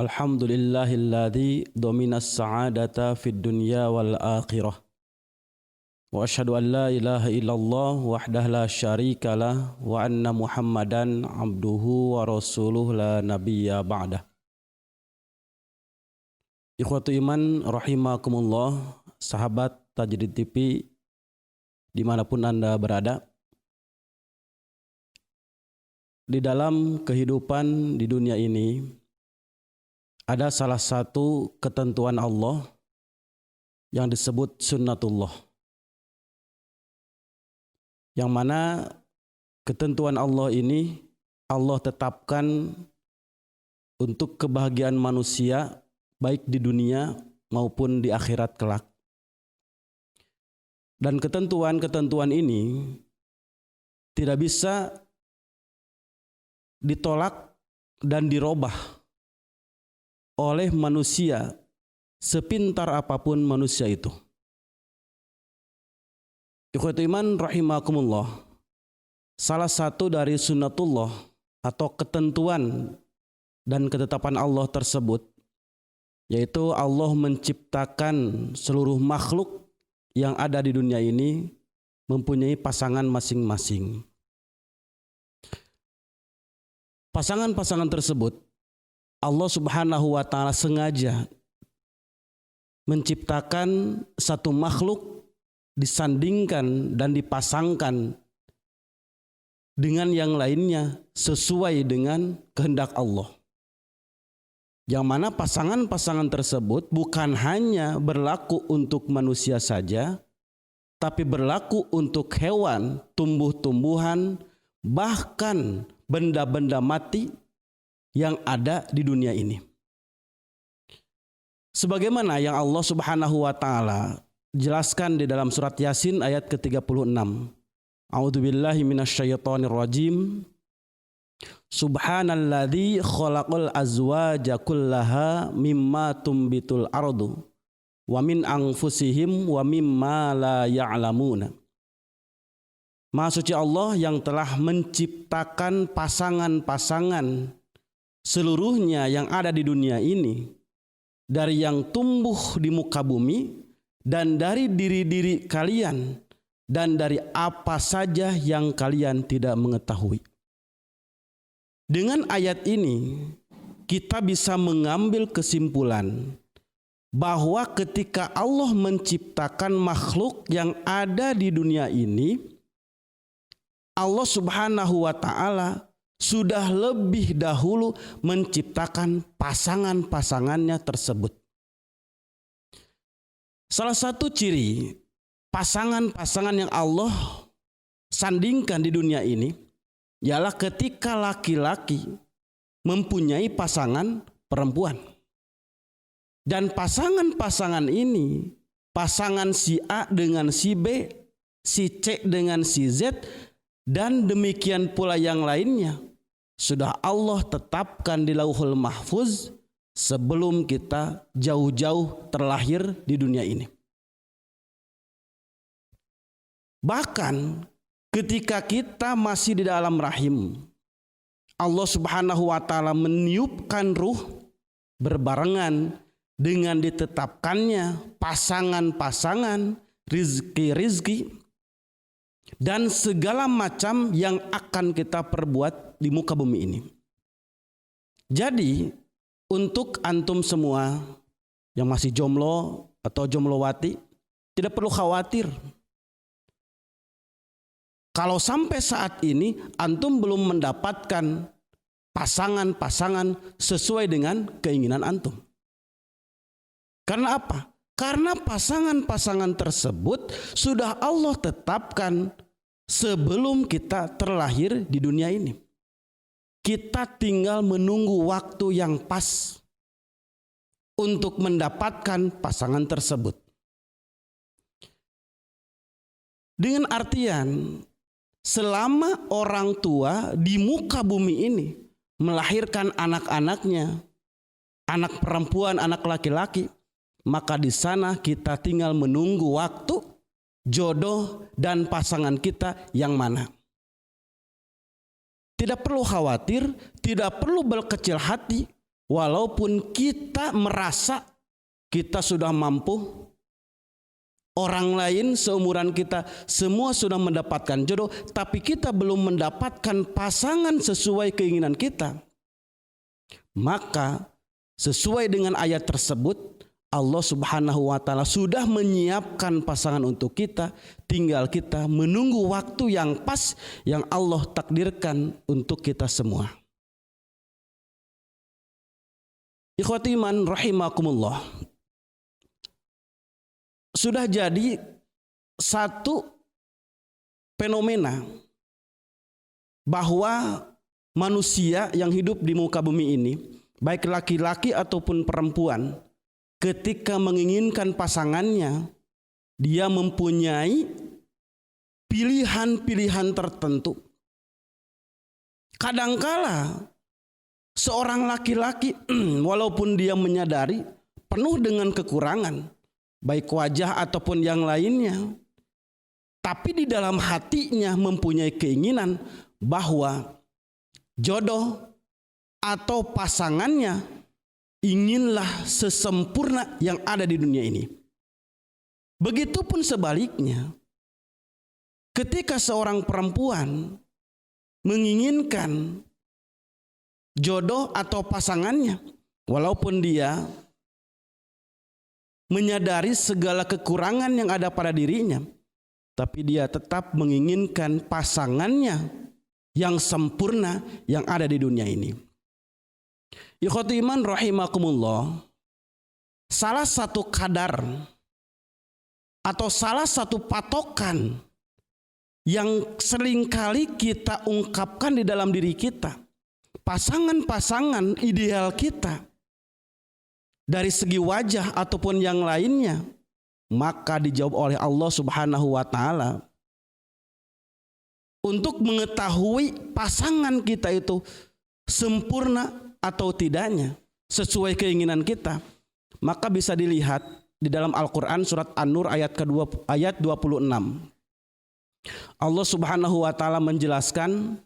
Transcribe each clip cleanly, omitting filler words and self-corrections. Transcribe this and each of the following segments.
Alhamdulillahilladzi dominas sa'adata fid dunya wal akhirah. Wa asyhadu an la ilaha illallah wahdahu la syarikalah wa anna Muhammadan abduhu wa rasuluh la nabiyya ba'dah. Ikhwatu iman rahimakumullah, sahabat Tajdid TV dimanapun Anda berada. Di dalam kehidupan di dunia ini ada salah satu ketentuan Allah yang disebut sunnatullah, yang mana ketentuan Allah ini Allah tetapkan untuk kebahagiaan manusia baik di dunia maupun di akhirat kelak. Dan ketentuan-ketentuan ini tidak bisa ditolak dan dirubah oleh manusia sepintar apapun manusia itu. Ikhwatu iman rahimakumullah, salah satu dari sunnatullah atau ketentuan dan ketetapan Allah tersebut yaitu Allah menciptakan seluruh makhluk yang ada di dunia ini mempunyai pasangan masing-masing. Pasangan-pasangan tersebut Allah Subhanahu wa ta'ala sengaja menciptakan satu makhluk disandingkan dan dipasangkan dengan yang lainnya sesuai dengan kehendak Allah. Yang mana pasangan-pasangan tersebut bukan hanya berlaku untuk manusia saja, tapi berlaku untuk hewan, tumbuh-tumbuhan, bahkan benda-benda mati yang ada di dunia ini. Sebagaimana yang Allah Subhanahu wa ta'ala jelaskan di dalam surat Yasin ayat ke-36. A'udzubillahi minasyaitonir rajim. Subhanalladzi khalaqal azwaja kullaha mimma tumbitul ardu wa min anfusihim wa mimma la ya'lamuna. Maha suci Allah yang telah menciptakan pasangan-pasangan seluruhnya yang ada di dunia ini, dari yang tumbuh di muka bumi dan dari diri-diri kalian dan dari apa saja yang kalian tidak mengetahui. Dengan ayat ini kita bisa mengambil kesimpulan bahwa ketika Allah menciptakan makhluk yang ada di dunia ini, Allah Subhanahu wa ta'ala sudah lebih dahulu menciptakan pasangan-pasangannya tersebut. Salah satu ciri pasangan-pasangan yang Allah sandingkan di dunia ini ialah ketika laki-laki mempunyai pasangan perempuan. Dan pasangan-pasangan ini, pasangan si A dengan si B, si C dengan si Z, dan demikian pula yang lainnya, sudah Allah tetapkan di Lauhul Mahfuz sebelum kita jauh-jauh terlahir di dunia ini. Bahkan ketika kita masih di dalam rahim, Allah Subhanahu wa ta'ala meniupkan ruh berbarengan dengan ditetapkannya pasangan-pasangan, rizki-rizki, dan segala macam yang akan kita perbuat di muka bumi ini. Jadi untuk antum semua yang masih jomblo atau jomblowati, tidak perlu khawatir. Kalau sampai saat ini antum belum mendapatkan pasangan-pasangan sesuai dengan keinginan antum. Karena apa? Karena pasangan-pasangan tersebut sudah Allah tetapkan sebelum kita terlahir di dunia ini. Kita tinggal menunggu waktu yang pas untuk mendapatkan pasangan tersebut. Dengan artian selama orang tua di muka bumi ini melahirkan anak-anaknya, anak perempuan, anak laki-laki, maka di sana kita tinggal menunggu waktu jodoh dan pasangan kita yang mana. Tidak perlu khawatir, tidak perlu berkecil hati, walaupun kita merasa kita sudah mampu, orang lain seumuran kita semua sudah mendapatkan jodoh, tapi kita belum mendapatkan pasangan sesuai keinginan kita, maka sesuai dengan ayat tersebut, Allah Subhanahu wa Ta'ala sudah menyiapkan pasangan untuk kita, tinggal kita menunggu waktu yang pas yang Allah takdirkan untuk kita semua. Ikhwati iman rahimakumullah, sudah jadi satu fenomena bahwa manusia yang hidup di muka bumi ini, baik laki-laki ataupun perempuan, ketika menginginkan pasangannya, dia mempunyai pilihan-pilihan tertentu. Kadangkala seorang laki-laki walaupun dia menyadari penuh dengan kekurangan, baik wajah ataupun yang lainnya, tapi di dalam hatinya mempunyai keinginan bahwa jodoh atau pasangannya inginlah sesempurna yang ada di dunia ini. Begitupun sebaliknya, ketika seorang perempuan menginginkan jodoh atau pasangannya, walaupun dia menyadari segala kekurangan yang ada pada dirinya, tapi dia tetap menginginkan pasangannya yang sempurna yang ada di dunia ini. Ikhwati iman rahimakumullah, salah satu kadar atau salah satu patokan yang seringkali kita ungkapkan di dalam diri kita, pasangan-pasangan ideal kita dari segi wajah ataupun yang lainnya, maka dijawab oleh Allah Subhanahu wa Ta'ala. Untuk mengetahui pasangan kita itu sempurna atau tidaknya sesuai keinginan kita, maka bisa dilihat di dalam Al-Quran surat An-Nur ayat 26. Allah Subhanahu wa Ta'ala menjelaskan,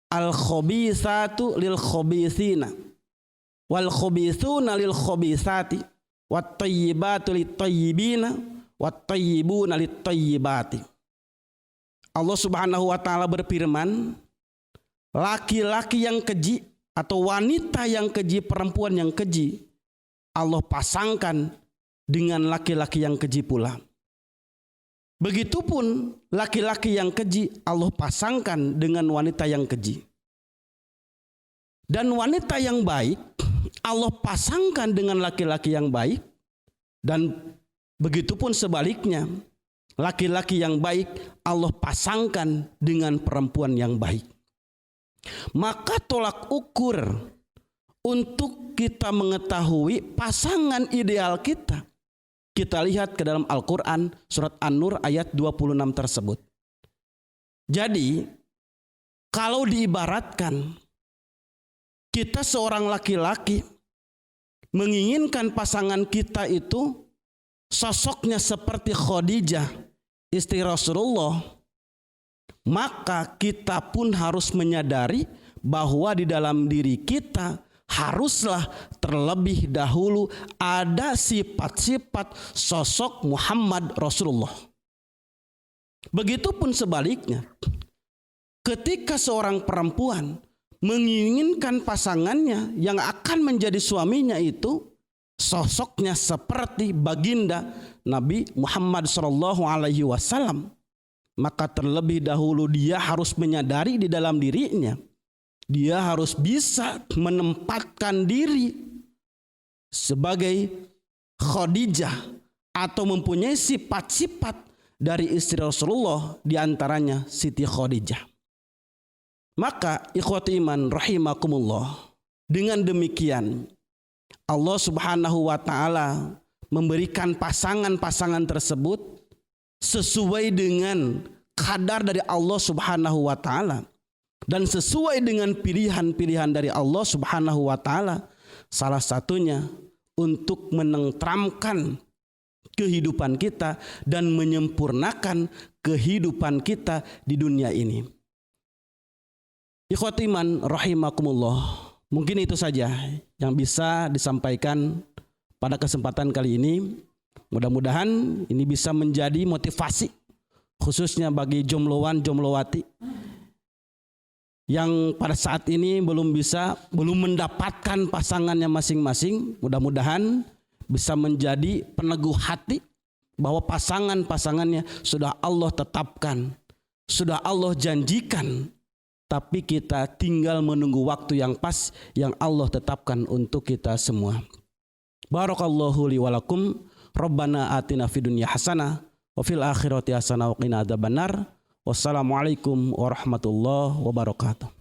al-khabithatu lil khabithina wal khabithuna lil khabithati wat tayyibatu lit tayyibina wat tayyibuna lit tayyibati. Allah Subhanahu wa Ta'ala berfirman, laki-laki yang keji atau wanita yang keji, perempuan yang keji, Allah pasangkan dengan laki-laki yang keji pula. Begitupun laki-laki yang keji Allah pasangkan dengan wanita yang keji. Dan wanita yang baik Allah pasangkan dengan laki-laki yang baik. Dan begitupun sebaliknya, laki-laki yang baik Allah pasangkan dengan perempuan yang baik. Maka tolak ukur untuk kita mengetahui pasangan ideal kita, kita lihat ke dalam Al-Quran surat An-Nur ayat 26 tersebut. Jadi kalau diibaratkan kita seorang laki-laki menginginkan pasangan kita itu sosoknya seperti Khadijah istri Rasulullah, maka kita pun harus menyadari bahwa di dalam diri kita haruslah terlebih dahulu ada sifat-sifat sosok Muhammad Rasulullah. Begitupun sebaliknya, ketika seorang perempuan menginginkan pasangannya yang akan menjadi suaminya itu sosoknya seperti baginda Nabi Muhammad SAW, maka terlebih dahulu dia harus menyadari di dalam dirinya, dia harus bisa menempatkan diri sebagai Khadijah atau mempunyai sifat-sifat dari istri Rasulullah, diantaranya Siti Khadijah. Maka ikhwati iman rahimakumullah, dengan demikian Allah Subhanahu wa Ta'ala memberikan pasangan-pasangan tersebut sesuai dengan kadar dari Allah Subhanahu wa Ta'ala dan sesuai dengan pilihan-pilihan dari Allah Subhanahu wa Ta'ala. Salah satunya untuk menenteramkan kehidupan kita dan menyempurnakan kehidupan kita di dunia ini. Ikhwati iman rahimakumullah, Mungkin itu saja yang bisa disampaikan pada kesempatan kali ini. Mudah-mudahan ini bisa menjadi motivasi khususnya bagi jombloan jomblowati yang pada saat ini belum mendapatkan pasangannya masing-masing. Mudah-mudahan bisa menjadi peneguh hati bahwa pasangannya sudah Allah tetapkan, sudah Allah janjikan, tapi kita tinggal menunggu waktu yang pas yang Allah tetapkan untuk kita semua. Barakallahu li walakum. Rabbana atina fid dunya hasanah wa fil akhirati hasanah wa qina adzabannar. Wassalamualaikum warahmatullahi wabarakatuh.